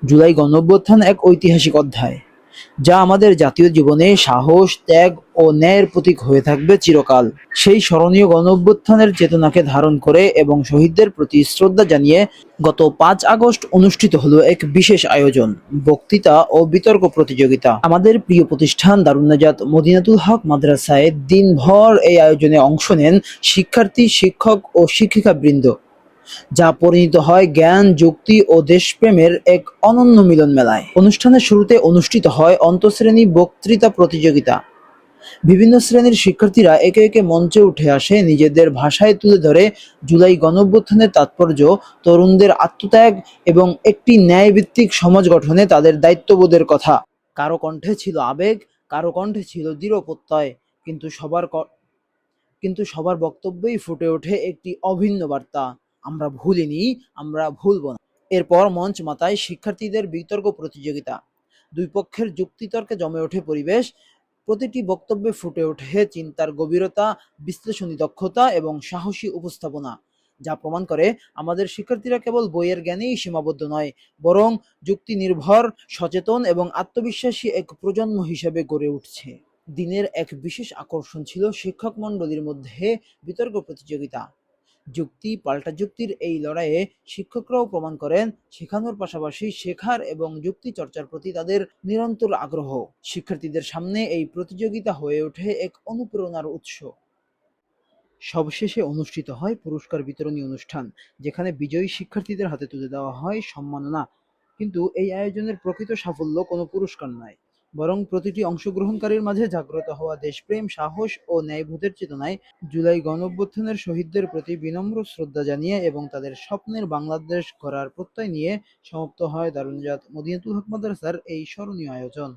জুলাই গণঅভ্যুত্থান এক ঐতিহাসিক অধ্যায়, যা আমাদের জাতীয় জীবনে সাহস, ত্যাগ ও ন্যায়ের প্রতীক হয়ে থাকবে চিরকাল। সেই স্মরণীয় গণঅভ্যুত্থানের চেতনাকে ধারণ করে এবং শহীদদের প্রতি শ্রদ্ধা জানিয়ে গত ৫ আগস্ট অনুষ্ঠিত হলো এক বিশেষ আয়োজন, বক্তৃতা ও বিতর্ক প্রতিযোগিতা। আমাদের প্রিয় প্রতিষ্ঠান দারুন নাজাত মদিনাতুল হক মাদ্রাসায় দিনভর এই আয়োজনে অংশ নেন শিক্ষার্থী, শিক্ষক ও শিক্ষিকাবৃন্দ, যা পরিণত হয় জ্ঞান, যুক্তি ও দেশপ্রেমের এক অনন্য মিলন মেলায়। অনুষ্ঠানের শুরুতে অনুষ্ঠিত হয় অন্তঃশ্রেণী বক্তৃতা প্রতিযোগিতা। বিভিন্ন শ্রেণীর শিক্ষার্থীরা একে একে মঞ্চে উঠে আসে, নিজেদের ভাষায় তুলে ধরে জুলাই গণঅভ্যুত্থানের তাৎপর্য, তরুণদের আত্মত্যাগ এবং একটি ন্যায়ভিত্তিক সমাজ গঠনে তাদের দায়িত্ববোধের কথা। কারো কণ্ঠে ছিল আবেগ, কারো কণ্ঠে ছিল দৃঢ় প্রত্যয়, কিন্তু সবার বক্তব্যেই ফুটে ওঠে একটি অভিন্ন বার্তা: আমরা ভুলিনি, আমরা ভুলব না। এরপর মঞ্চ মাতায় শিক্ষার্থীদের বিতর্ক প্রতিযোগিতা। দুই পক্ষের যুক্তিতর্কে জমে ওঠে পরিবেশ। প্রতিটি বক্তব্যে ফুটে ওঠে চিন্তার গভীরতা, বিশ্লেষণী দক্ষতা এবং সাহসী উপস্থাপনা, যা প্রমাণ করে আমাদের শিক্ষার্থীরা কেবল বইয়ের জ্ঞানেই সীমাবদ্ধ নয়, বরং যুক্তি নির্ভর, সচেতন এবং আত্মবিশ্বাসী এক প্রজন্ম হিসেবে গড়ে উঠছে। দিনের এক বিশেষ আকর্ষণ ছিল শিক্ষক মণ্ডলীর মধ্যে বিতর্ক প্রতিযোগিতা। যুক্তি পাল্টা যুক্তির এই লড়াইয়ে শিক্ষকরাও প্রমাণ করেন শেখানোর পাশাপাশি শেখার এবং যুক্তি চর্চার প্রতি তাদের নিরন্তর আগ্রহ। শিক্ষার্থীদের সামনে এই প্রতিযোগিতা হয়ে ওঠে এক অনুপ্রেরণার উৎস। সবশেষে অনুষ্ঠিত হয় পুরস্কার বিতরণী অনুষ্ঠান, যেখানে বিজয়ী শিক্ষার্থীদের হাতে তুলে দেওয়া হয় সম্মাননা। কিন্তু এই আয়োজনের প্রকৃত সাফল্য কোনো পুরস্কার নয়, বরং প্রতিটি অংশগ্রহণকারীর মাঝে জাগ্রত হওয়া দেশপ্রেম, সাহস ও ন্যায়বোধের চেতনায়। জুলাই গণঅভ্যুত্থানের শহীদদের প্রতি বিনম্র শ্রদ্ধা জানিয়ে এবং তাদের স্বপ্নের বাংলাদেশ গড়ার প্রত্যয় নিয়ে সমাপ্ত হয় দারুন নাজাত মদিনাতুল হক মাদ্রাসার এই স্মরণীয় আয়োজন।